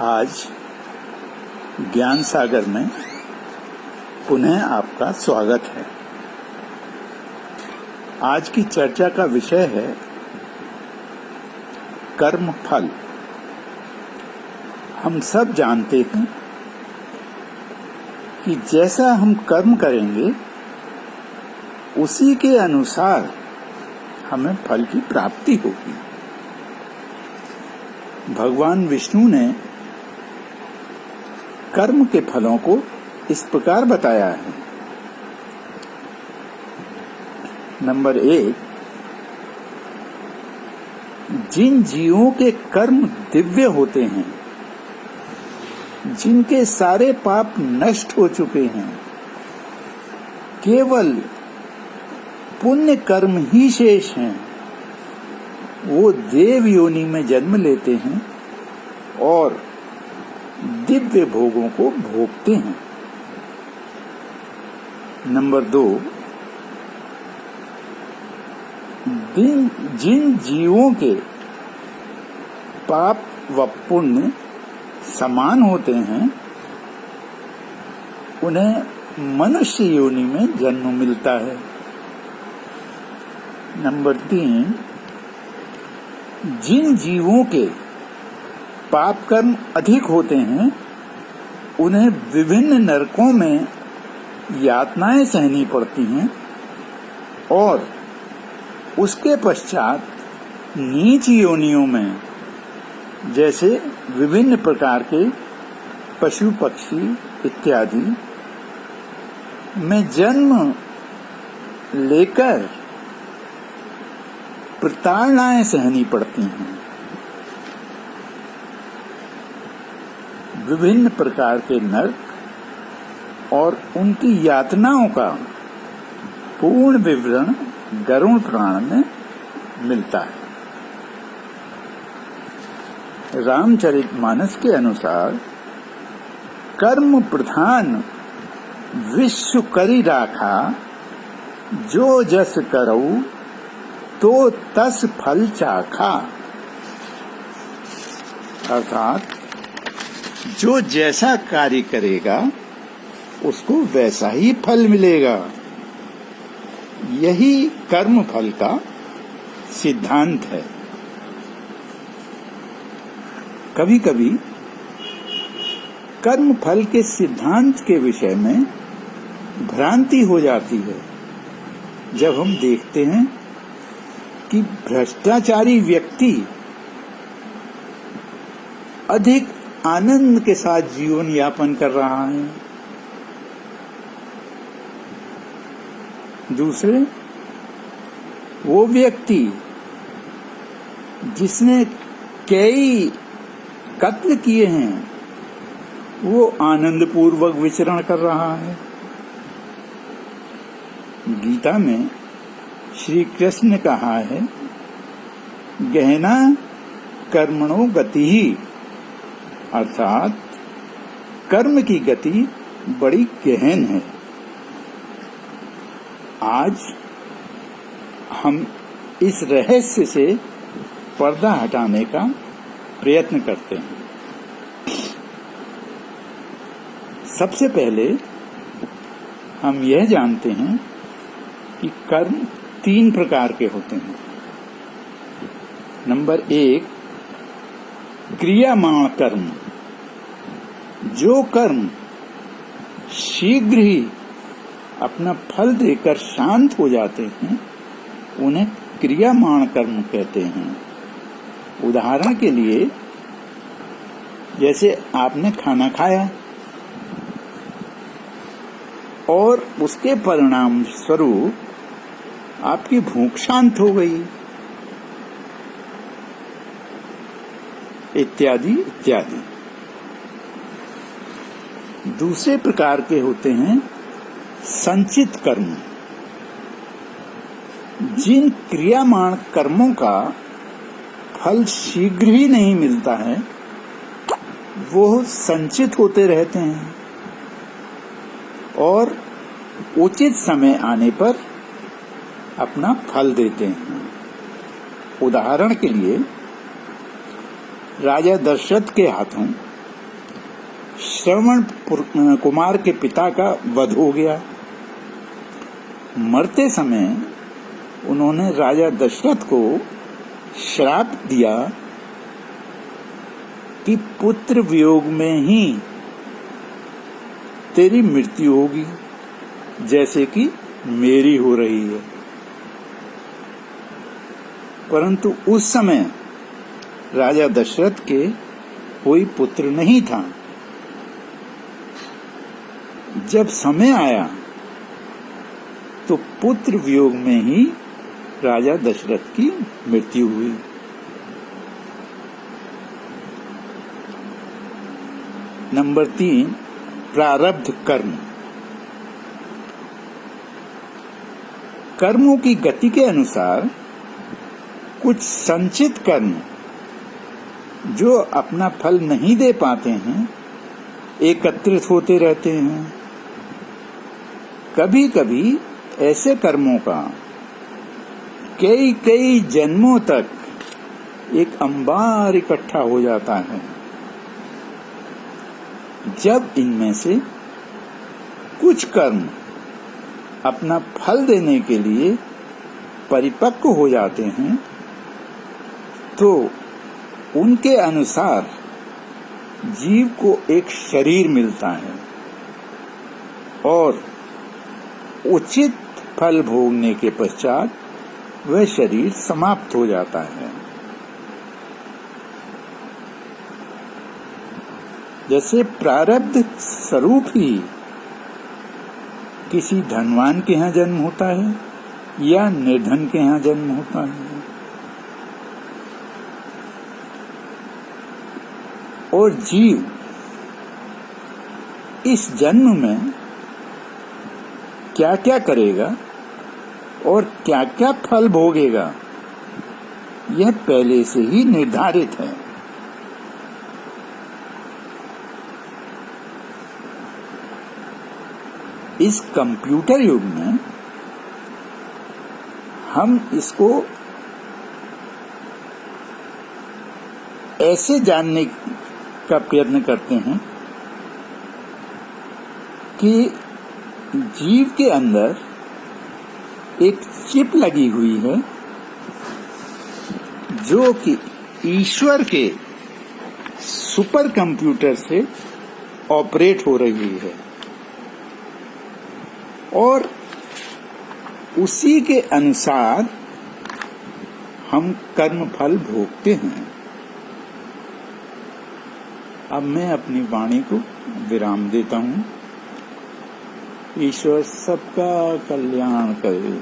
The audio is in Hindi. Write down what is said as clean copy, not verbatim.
आज ज्ञान सागर में पुनः आपका स्वागत है। आज की चर्चा का विषय है कर्म फल। हम सब जानते हैं कि जैसा हम कर्म करेंगे उसी के अनुसार हमें फल की प्राप्ति होगी। भगवान विष्णु ने कर्म के फलों को इस प्रकार बताया है। नंबर 1, जिन जीवों के कर्म दिव्य होते हैं, जिनके सारे पाप नष्ट हो चुके हैं, केवल पुण्य कर्म ही शेष हैं, वो देव योनि में जन्म लेते हैं और दिव्य भोगों को भोगते हैं। नंबर 2, जिन जीवों के पाप व पुण्य समान होते हैं, उन्हें मनुष्य योनि में जन्म मिलता है। नंबर 3, जिन जीवों के पाप कर्म अधिक होते हैं, उन्हें विभिन्न नरकों में यातनाएं सहनी पड़ती हैं और उसके पश्चात नीच योनियों में, जैसे विभिन्न प्रकार के पशु पक्षी इत्यादि में जन्म लेकर प्रताड़नाएं सहनी पड़ती हैं। विभिन्न प्रकार के नरक और उनकी यातनाओं का पूर्ण विवरण गरुड़ पुराण में मिलता है। रामचरितमानस के अनुसार कर्म प्रधान विश्व करी राखा, जो जस करऊ तो तस फल चाखा। अर्थात जो जैसा कार्य करेगा उसको वैसा ही फल मिलेगा। यही कर्म फल का सिद्धांत है। कभी कभी कर्म फल के सिद्धांत के विषय में भ्रांति हो जाती है, जब हम देखते हैं कि भ्रष्टाचारी व्यक्ति अधिक आनंद के साथ जीवन यापन कर रहा है। दूसरे, वो व्यक्ति जिसने कई कत्ल किए हैं, वो आनंद पूर्वक विचरण कर रहा है। गीता में श्री कृष्ण ने कहा है, गहना कर्मणो गति ही, अर्थात कर्म की गति बड़ी गहन है। आज हम इस रहस्य से पर्दा हटाने का प्रयत्न करते हैं। सबसे पहले हम यह जानते हैं कि कर्म 3 प्रकार के होते हैं। नंबर 1, क्रियामाण कर्म। जो कर्म शीघ्र ही अपना फल देकर शांत हो जाते हैं, उन्हें क्रियामाण कर्म कहते हैं। उदाहरण के लिए, जैसे आपने खाना खाया और उसके परिणाम स्वरूप आपकी भूख शांत हो गई, इत्यादि इत्यादि। दूसरे प्रकार के होते हैं संचित कर्म। जिन क्रियामाण कर्मों का फल शीघ्र ही नहीं मिलता है, वो संचित होते रहते हैं और उचित समय आने पर अपना फल देते हैं। उदाहरण के लिए, राजा दशरथ के हाथों श्रवण कुमार के पिता का वध हो गया। मरते समय उन्होंने राजा दशरथ को श्राप दिया कि पुत्र वियोग में ही तेरी मृत्यु होगी, जैसे कि मेरी हो रही है। परंतु उस समय राजा दशरथ के कोई पुत्र नहीं था। जब समय आया तो पुत्र वियोग में ही राजा दशरथ की मृत्यु हुई। नंबर 3, प्रारब्ध कर्म। कर्मों की गति के अनुसार कुछ संचित कर्म जो अपना फल नहीं दे पाते हैं, एकत्रित होते रहते हैं। कभी कभी ऐसे कर्मों का कई कई जन्मों तक एक अंबार इकट्ठा हो जाता है। जब इनमें से कुछ कर्म अपना फल देने के लिए परिपक्व हो जाते हैं, तो उनके अनुसार जीव को एक शरीर मिलता है और उचित फल भोगने के पश्चात वह शरीर समाप्त हो जाता है। जैसे प्रारब्ध स्वरूप ही किसी धनवान के यहाँ जन्म होता है या निर्धन के यहाँ जन्म होता है, और जीव इस जन्म में क्या क्या करेगा और क्या क्या फल भोगेगा, यह पहले से ही निर्धारित है। इस कंप्यूटर युग में हम इसको ऐसे जानने का प्रयत्न करते हैं कि जीव के अंदर एक चिप लगी हुई है जो कि ईश्वर के सुपर कंप्यूटर से ऑपरेट हो रही है और उसी के अनुसार हम कर्म फल भोगते हैं। अब मैं अपनी वाणी को विराम देता हूँ। ईश्वर सबका कल्याण करे।